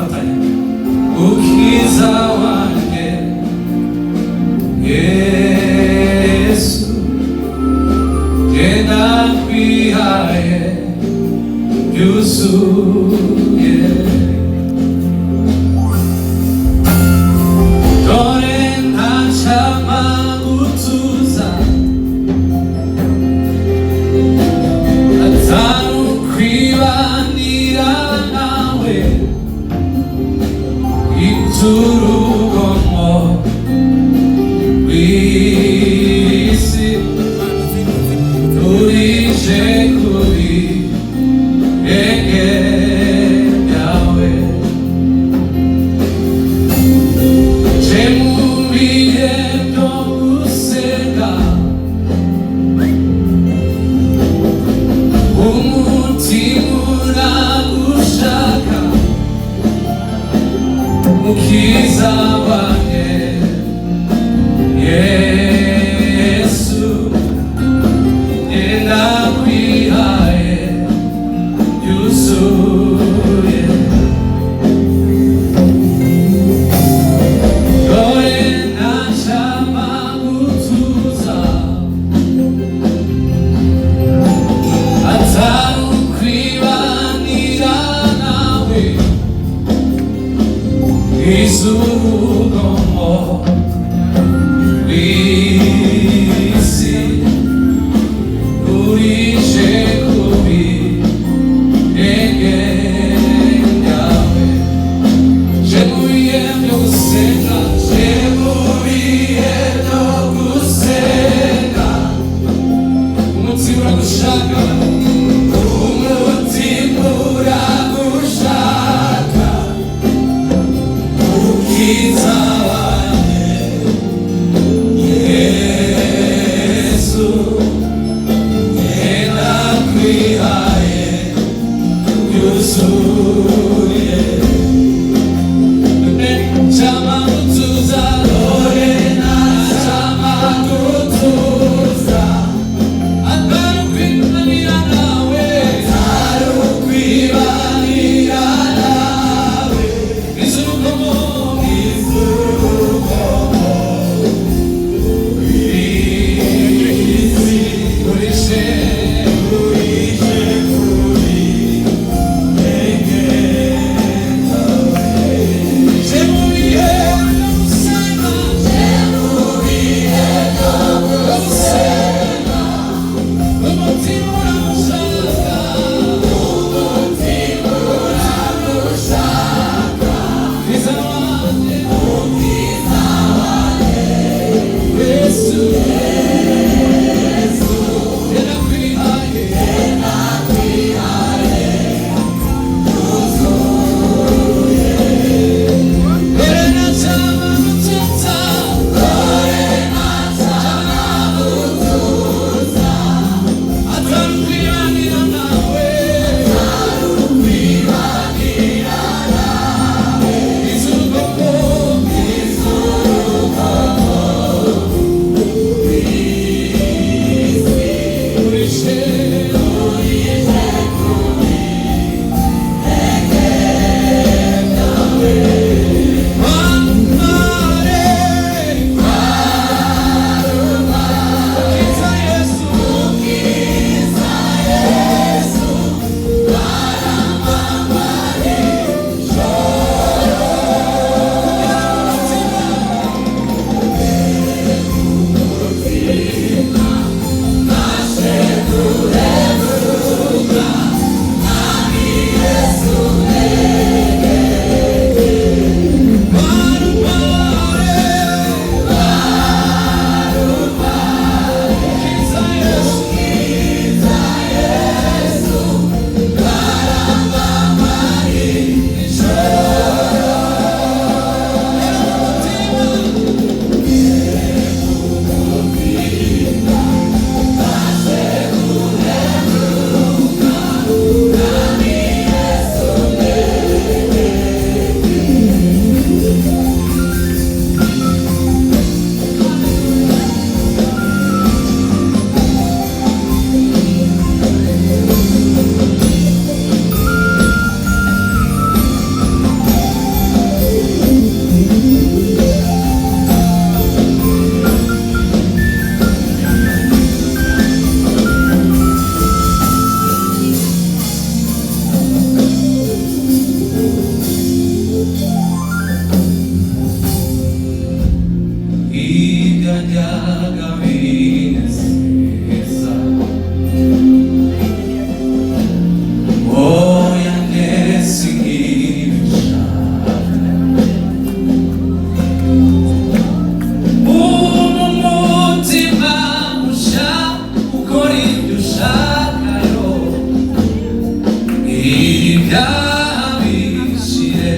dufatanye. Ukiza wanjye Yesu, genda kwihaye byuzuye. Dore ntacama gutuza atari ukwibanira nawe iturugomo w'isi urije kuri ege yawe. Je mu bihe byo gusenga umutima uragushaka, Mukiza wanjye Yesu, genda kwihaye byuzuye. Dore ntacama gutuza atari ukwibanira nawe izurugomo w'isi urije kubi ege yawe. Je mu bihe byo gusenga, je mu bihe byo gusenga umutima uragushaka, umutima uragushaka, Mukiza wanjye Yesu, genda kwihaye byuzuye. Ntacama gutuza, dore ntacama gutuza atari ukwibanira nawe, atari ukwibanira nawe izurugomo najyaga binezeza oya nesi nk'ibishaka umutima ushaka ukora ibyo ushakayo ibyaha bishire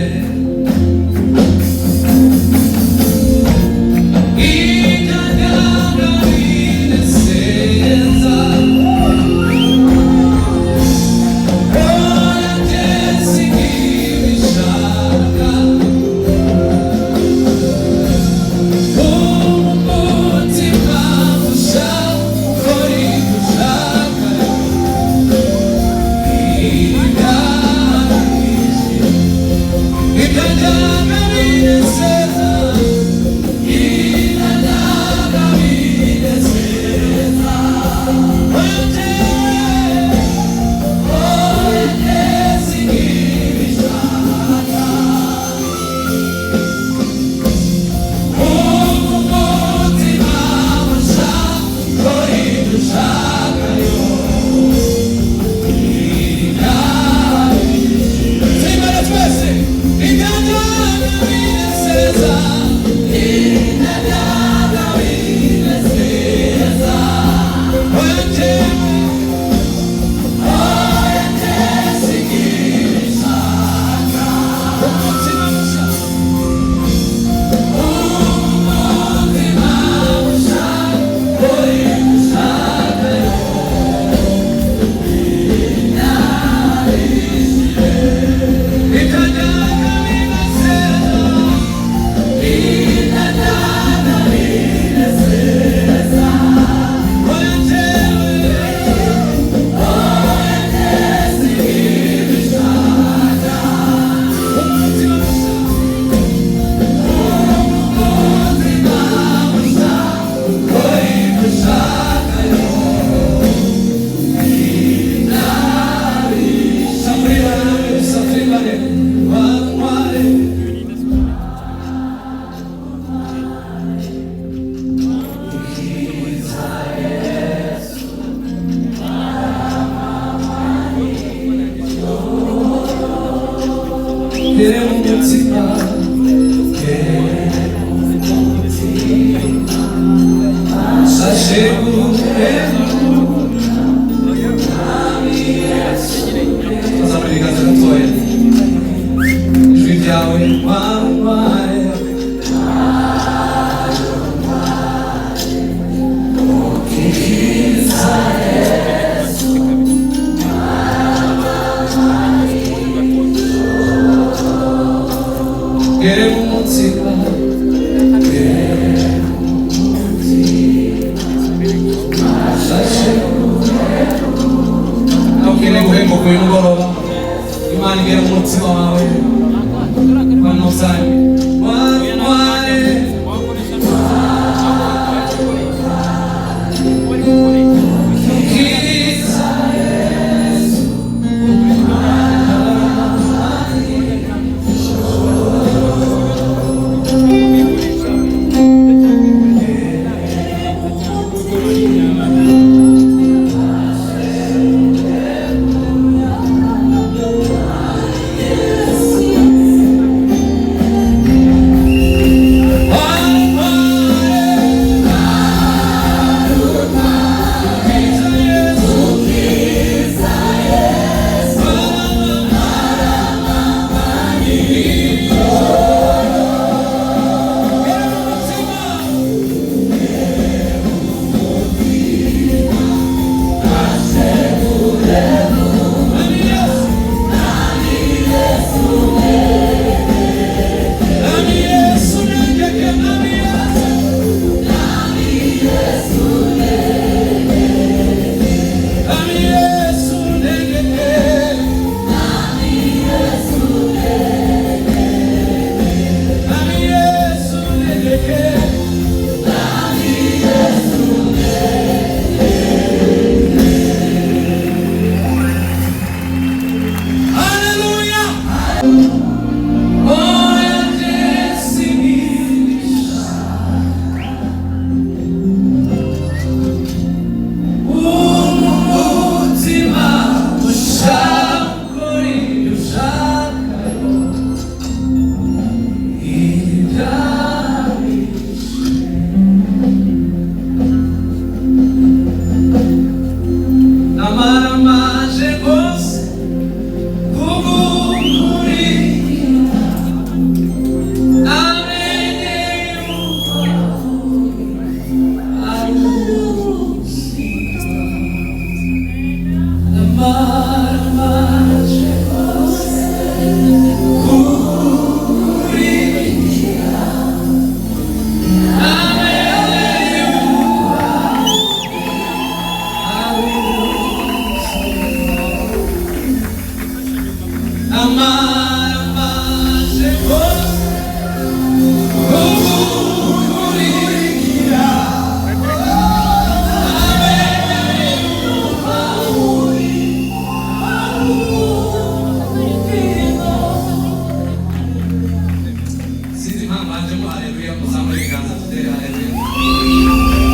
Manjemo haleluya, muzamure ibiganza tutere haleluya.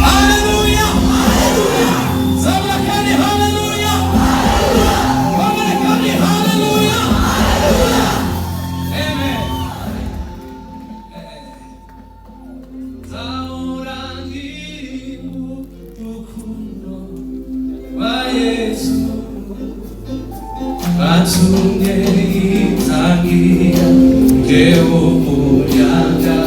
Haleluya, haleluya. Zabura kandi haleluya. Zabura kandi haleluya. Amen. Zabura ndimu rukundo wa Yesu batumye itangira ngewe umunyanga.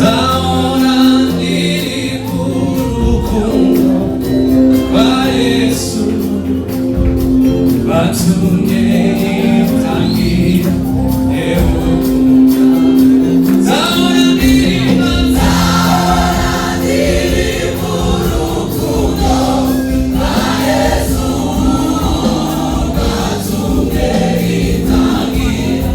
Zabura ndimu rukundo wa Yesu batumye itangira ngewe umunyanga. Zabura ndimu rukundo wa Yesu batumye itangira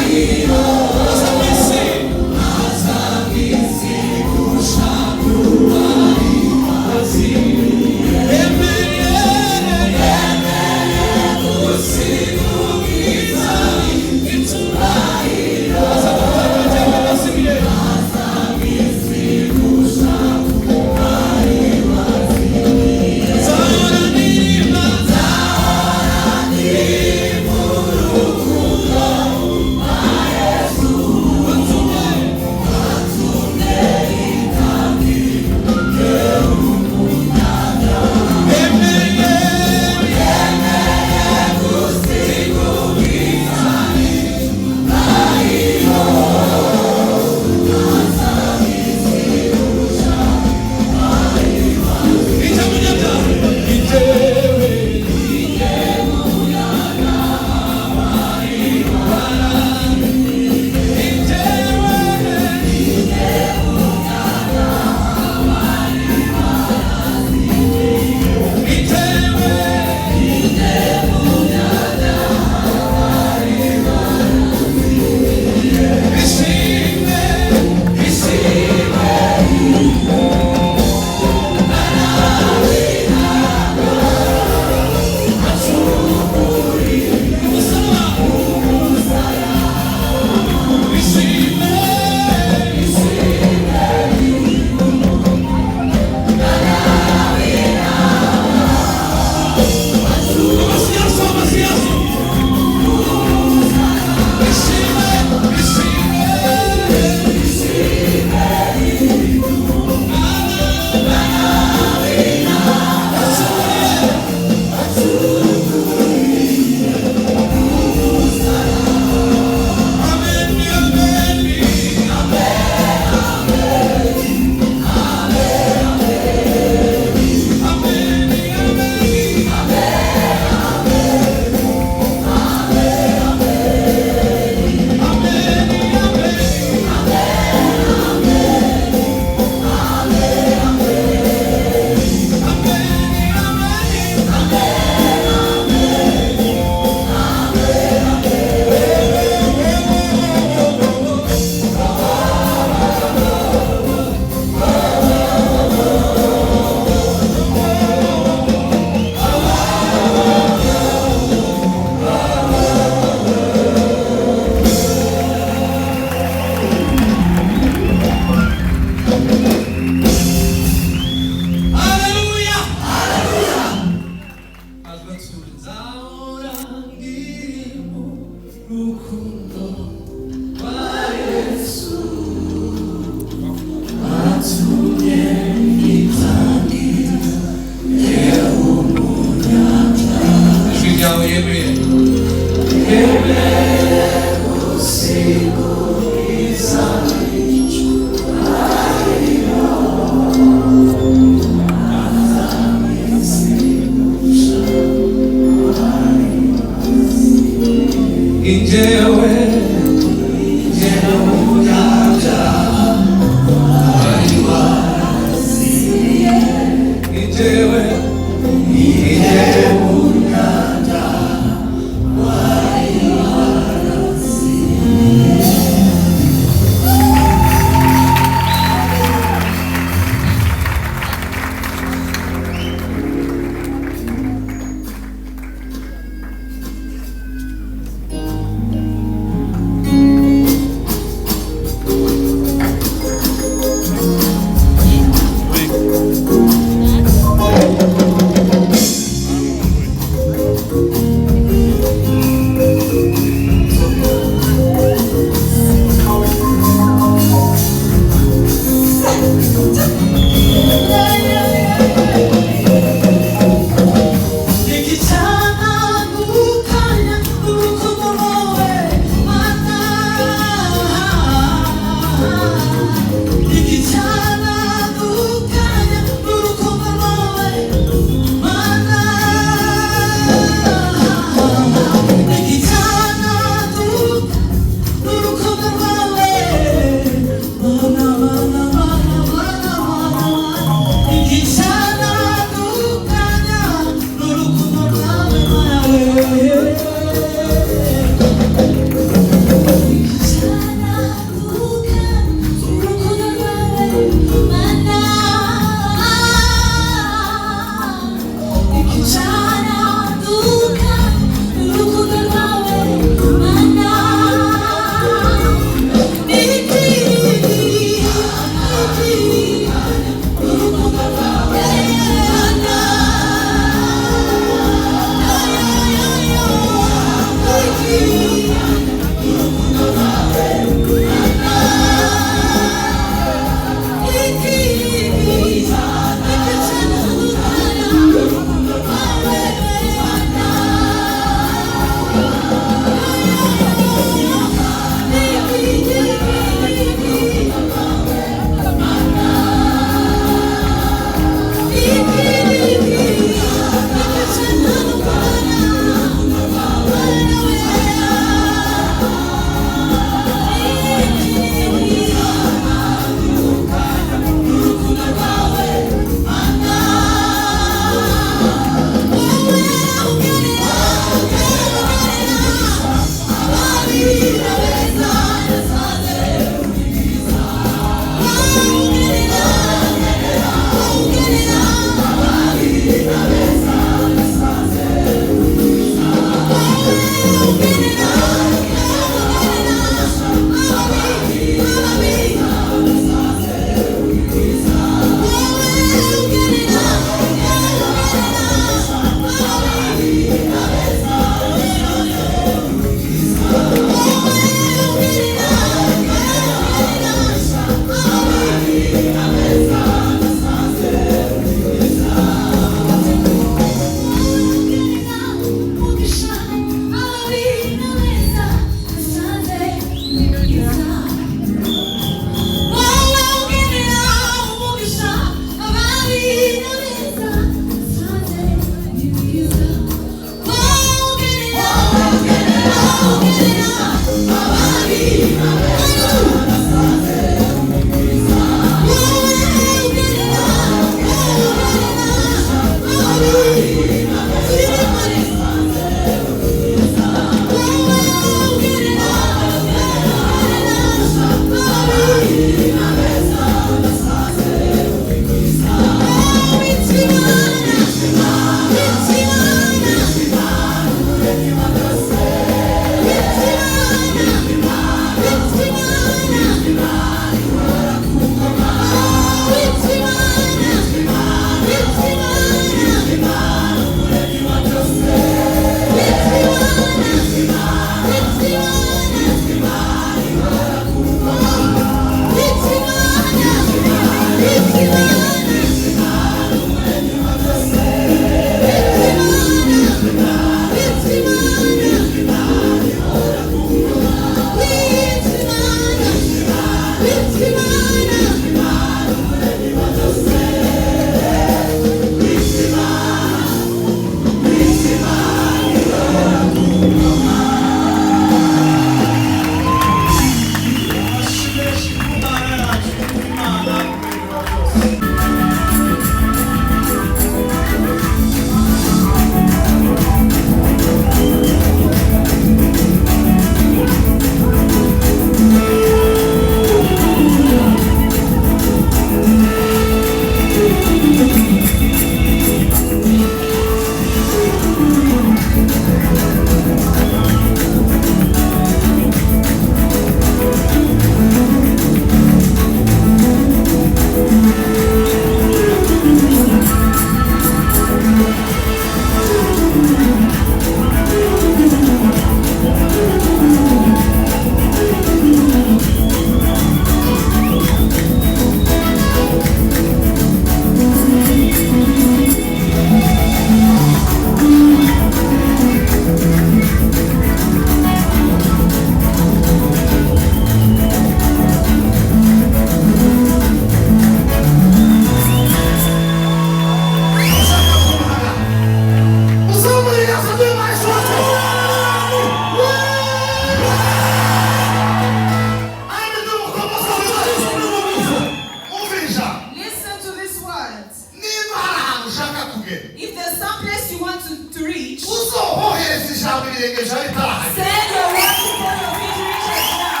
kugera If there's some place you want to reach, uzohohereza ijambo ibirenge byawe bitarahagera send your word before your feet reaches down.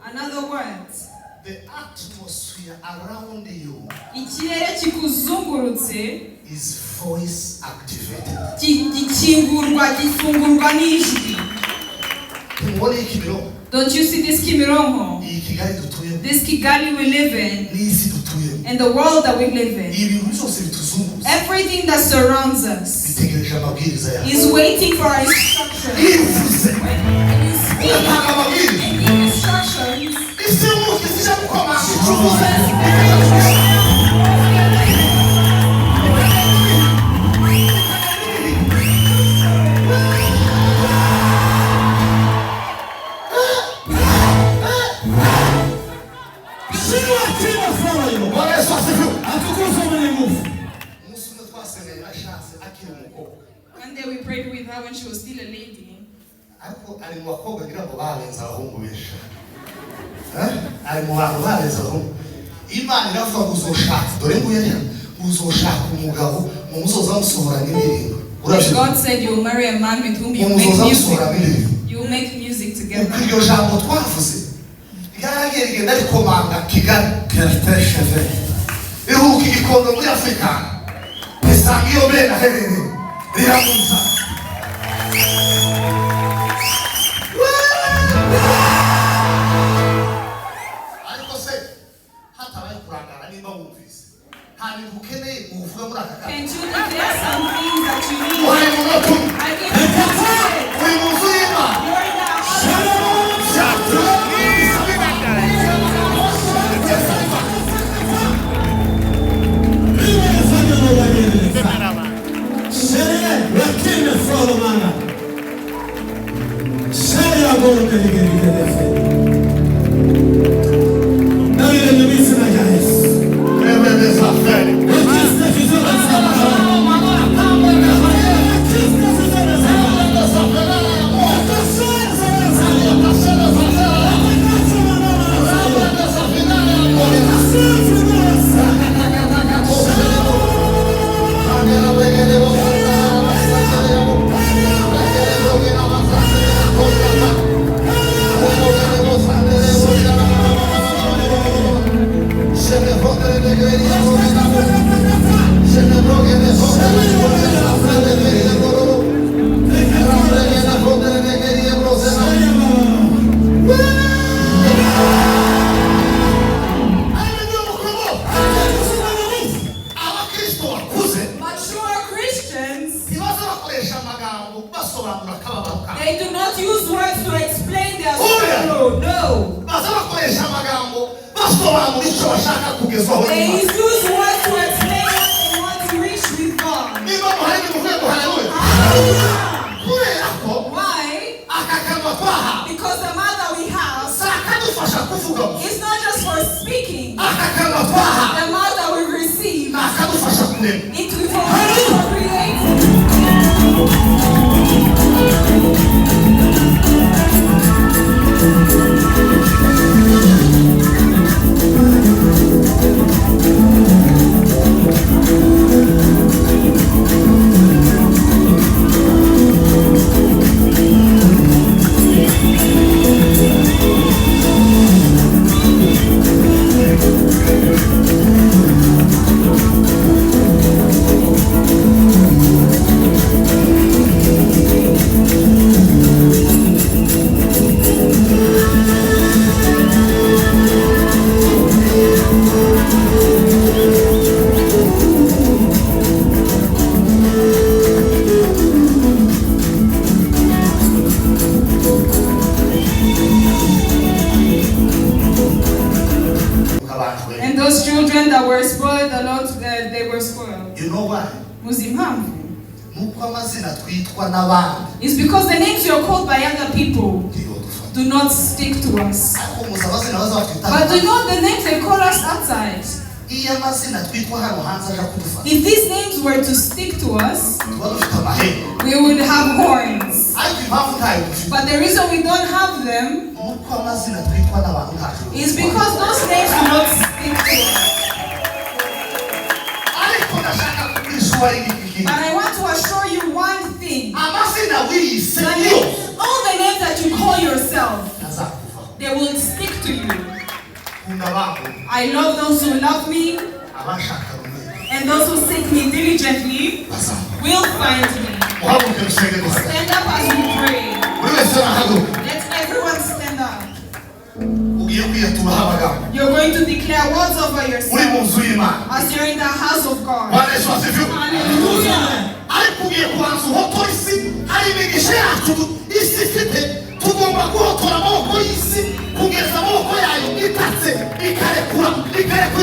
Another word. The atmosphere around you Ikirere kikuzungurutse is voice activated. gifungurwa n'ijwi. Tumubone ikibiro Don't you see this Kimirongo? iyi Kigali dutuyemo This Kigali we live in n'isi dutuyemo and the world that we live in. ibintu byose bituzunguza Everything that surrounds us bitegereje amabwiriza yawe is waiting for our instructions. yivuze And he's speaking ugatanga amabwiriza and giving instructions. isi y'umunsi zija gukomanga icuruza One day we prayed with her when she was still a lady. ariko ari mu bakobwa ngira ngo barenze abahungu benshi ari mu bantu barenze abahungu Imana iravuga ngo uzoshaka dore nguye uzoshaka umugabo mu muzoza musohorana indirimbo God said you will marry a man with whom you mu make muzoza music. musohorana indirimbo You will make music together. iryo jambo twavuze ryaragiye rigenda rikomanga Kigali keretesheve ihuka igikondo muri Afurika risanga iyo bene aherereye riramuza ariko se hatabaye kurangara nimba wumvise nta bintu ukeneye uvuga muri aka Can kanya you declare some things that you need? uri mu mutu I give you the uri mu nzu y'Imana You're in the house. Mature Christians, they do not use words to explain their sorrow. No. They use words to explain what they want to reach with God. Why? Because the mouth that we have is not just for speaking. The mouth that we receive, it will for creating. banjwe. And those children that were spoiled, the Lord, they were spoiled. You know why? Muzi impamvu? Nuko amazina twitwa n'abandi It's because the names you're called by other people ndiyo dufata. do not stick to us. Ariko muzi amazina baza batwita. But do you know the names they call us outside? Iyo amazina twitwa hano hanze aja kudufata. If these names were to stick to us, Tuba dufite amahembe. we would have horns. Ariko impamvu ntayo dufite. But the reason we don't have them Nuko amazina twitwa n'abantu ntayo. is because those names do not stick to us. Ariko ndashaka kubwishura iki. But I want to assure you one thing. Amazina wiyise That yo. all the names that you call yourself, Azakuva. they will stick to you. Kunda bangu. I love those who love me, Abashaka rumwe. and those who seek me diligently Bazaba. will find me. Muhaguruke dusenge gusa. Stand up as we pray. Buri wese arahaguruka. Let everyone stand up. Ugiye kwiyaturaho amagambo. You're going to declare words over Uri mu yourself nzu y'Imana. as you're in the house of God. Bwana Yesu asifiwe. Hallelujah. Ariko ugiye kubanza uhotora isi. Hari imigisha yacu isi ifite. Tugomba guhotora amaboko y'isi kugeza amaboko yayo itatse ikarekura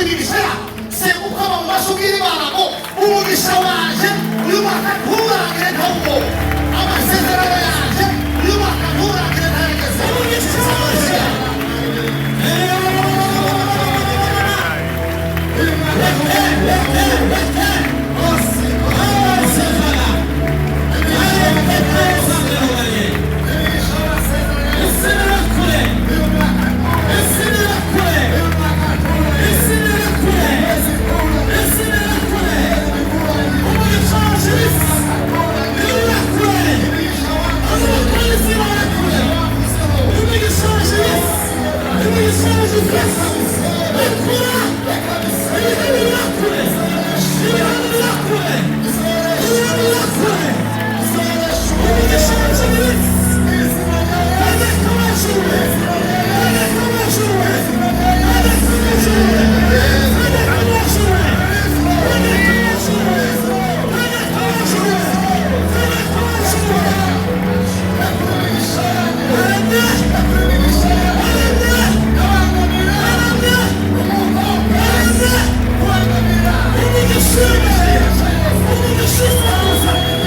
imigisha yayo. Seguka mu maso y'Imana ngo umugisha waje uyu mwaka nturangire ntabwo. Amasezerano yaje uyu mwaka nturangire ntageze. Yes!